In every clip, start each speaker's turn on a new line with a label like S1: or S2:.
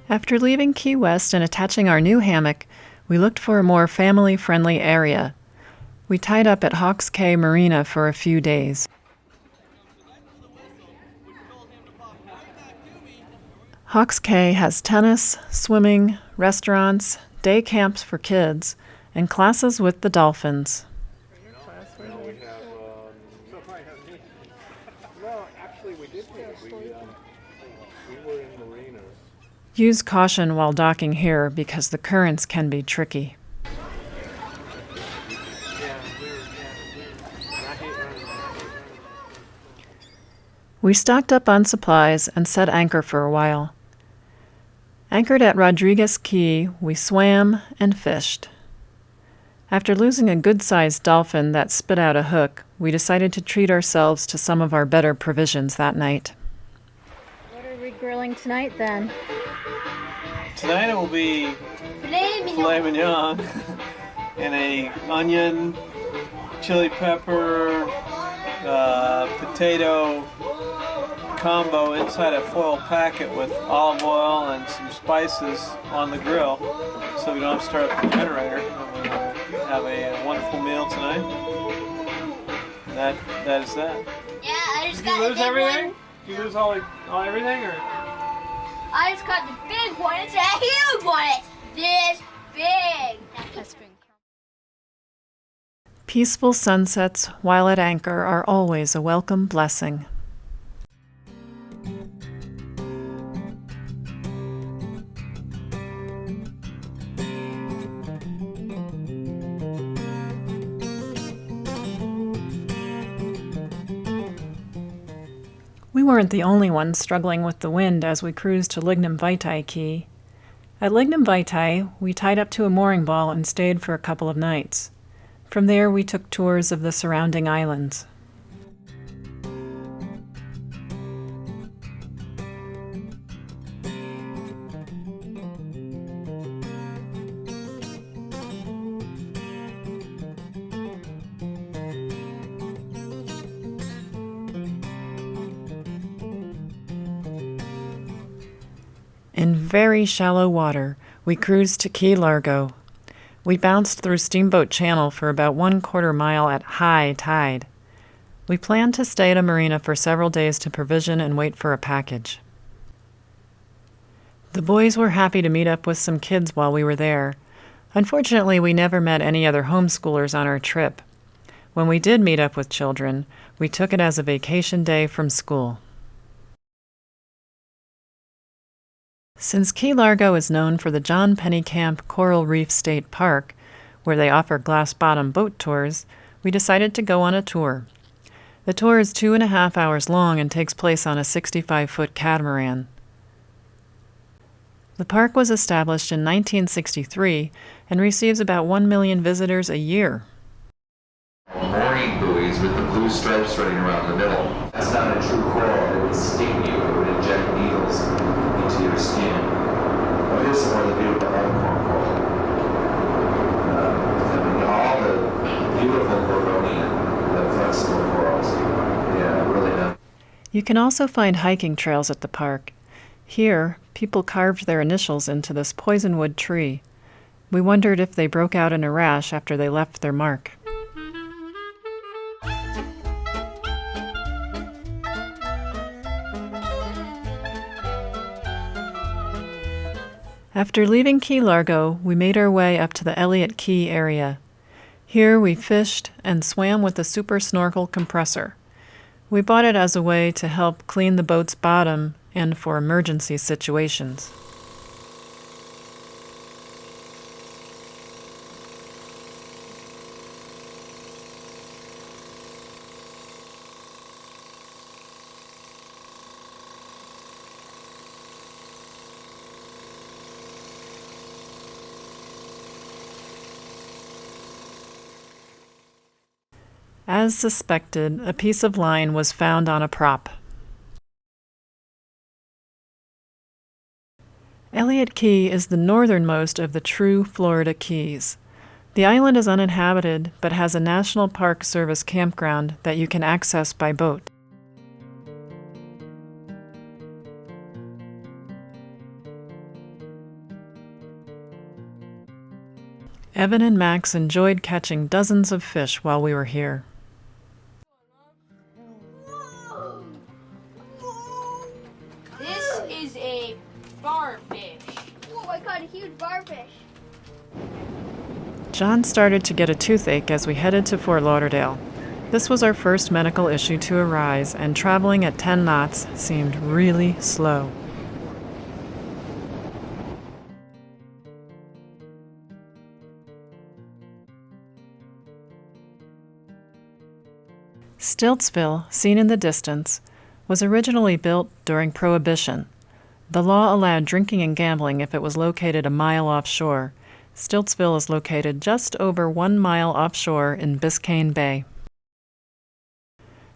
S1: After leaving Key West and attaching our new hammock, we looked for a more family-friendly area. We tied up at Hawk Cay Marina for a few days. Hawk Cay has tennis, swimming, restaurants, day camps for kids, and classes with the dolphins.
S2: We were in Marina.
S1: Use caution while docking here because the currents can be tricky. We stocked up on supplies and set anchor for a while. Anchored at Rodriguez Key, we swam and fished. After losing a good-sized dolphin that spit out a hook, we decided to treat ourselves to some of our better provisions that night.
S3: What are we grilling tonight then?
S2: Tonight it will be filet mignon and a onion, chili pepper, potato combo inside a foil packet with olive oil and some spices on the grill, so we don't have to start up the generator. We'll have a wonderful meal tonight. That is that.
S4: Yeah, I just
S2: Did you lose everything? Did you lose all everything, or?
S4: I just got the big one. It's a huge one. It's this big.
S1: Peaceful sunsets while at anchor are always a welcome blessing. We weren't the only ones struggling with the wind as we cruised to Lignumvitae Key. At Lignumvitae, we tied up to a mooring ball and stayed for a couple of nights. From there, we took tours of the surrounding islands. In very shallow water, we cruised to Key Largo. We bounced through Steamboat Channel for about 1/4 mile at high tide. We planned to stay at a marina for several days to provision and wait for a package. The boys were happy to meet up with some kids while we were there. Unfortunately, we never met any other homeschoolers on our trip. When we did meet up with children, we took it as a vacation day from school. Since Key Largo is known for the John Pennycamp Coral Reef State Park, where they offer glass-bottom boat tours, we decided to go on a tour. The tour is 2.5 hours long and takes place on a 65-foot catamaran. The park was established in 1963 and receives about 1 million visitors a year.
S5: Mooring buoys with the blue stripes running around the middle. That's not a true coral. It would sting you. It would inject needles into your skin. But here's some of the beautiful unicorn coral. All the beautiful Gorgonian, the flexible corals. Yeah, really nice.
S1: You can also find hiking trails at the park. Here, people carved their initials into this poisonwood tree. We wondered if they broke out in a rash after they left their mark. After leaving Key Largo, we made our way up to the Elliott Key area. Here we fished and swam with a super snorkel compressor. We bought it as a way to help clean the boat's bottom and for emergency situations. As suspected, a piece of line was found on a prop. Elliot Key is the northernmost of the true Florida Keys. The island is uninhabited, but has a National Park Service campground that you can access by boat. The Evan and Max enjoyed catching dozens of fish while we were here.
S4: This is a barfish. Whoa, I caught a huge barfish.
S1: John started to get a toothache as we headed to Fort Lauderdale. This was our first medical issue to arise, and traveling at 10 knots seemed really slow. Stiltsville, seen in the distance, was originally built during Prohibition. The law allowed drinking and gambling if it was located a mile offshore. Stiltsville is located just over 1 mile offshore in Biscayne Bay.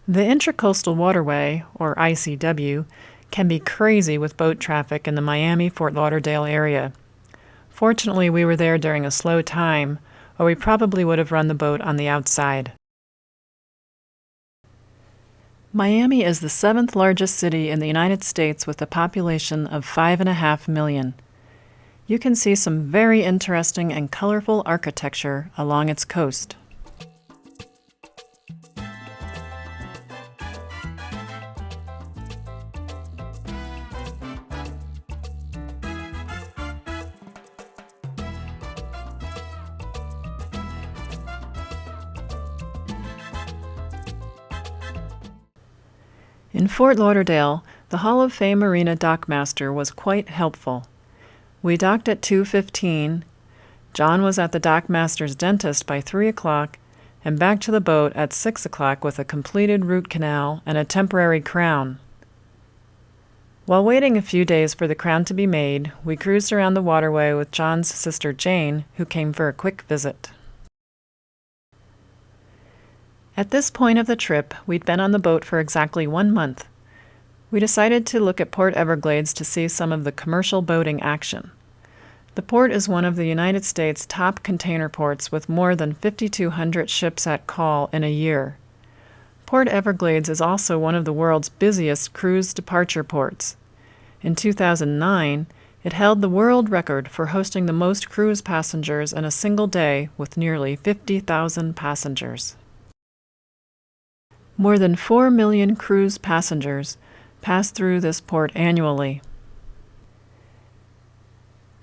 S1: The Intracoastal Waterway, or ICW, can be crazy with boat traffic in the Miami-Fort Lauderdale area. Fortunately, we were there during a slow time, or we probably would have run the boat on the outside. Miami is the 7th largest city in the United States with a population of 5.5 million. You can see some very interesting and colorful architecture along its coast. In Fort Lauderdale, the Hall of Fame Marina dockmaster was quite helpful. We docked at 2:15. John was at the dockmaster's dentist by 3 o'clock and back to the boat at 6 o'clock with a completed root canal and a temporary crown. While waiting a few days for the crown to be made, we cruised around the waterway with John's sister Jane, who came for a quick visit. At this point of the trip, we'd been on the boat for exactly 1 month. We decided to look at Port Everglades to see some of the commercial boating action. The port is one of the United States' top container ports with more than 5,200 ships at call in a year. Port Everglades is also one of the world's busiest cruise departure ports. In 2009, it held the world record for hosting the most cruise passengers in a single day with nearly 50,000 passengers. More than 4 million cruise passengers pass through this port annually.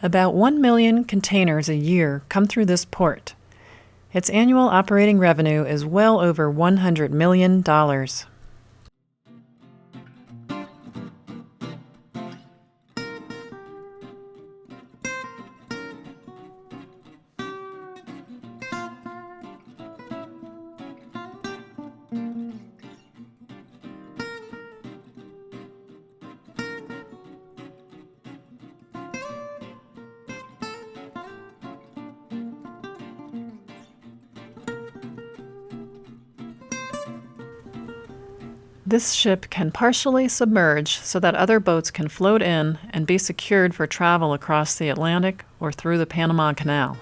S1: About 1 million containers a year come through this port. Its annual operating revenue is well over $100 million. This ship can partially submerge so that other boats can float in and be secured for travel across the Atlantic or through the Panama Canal.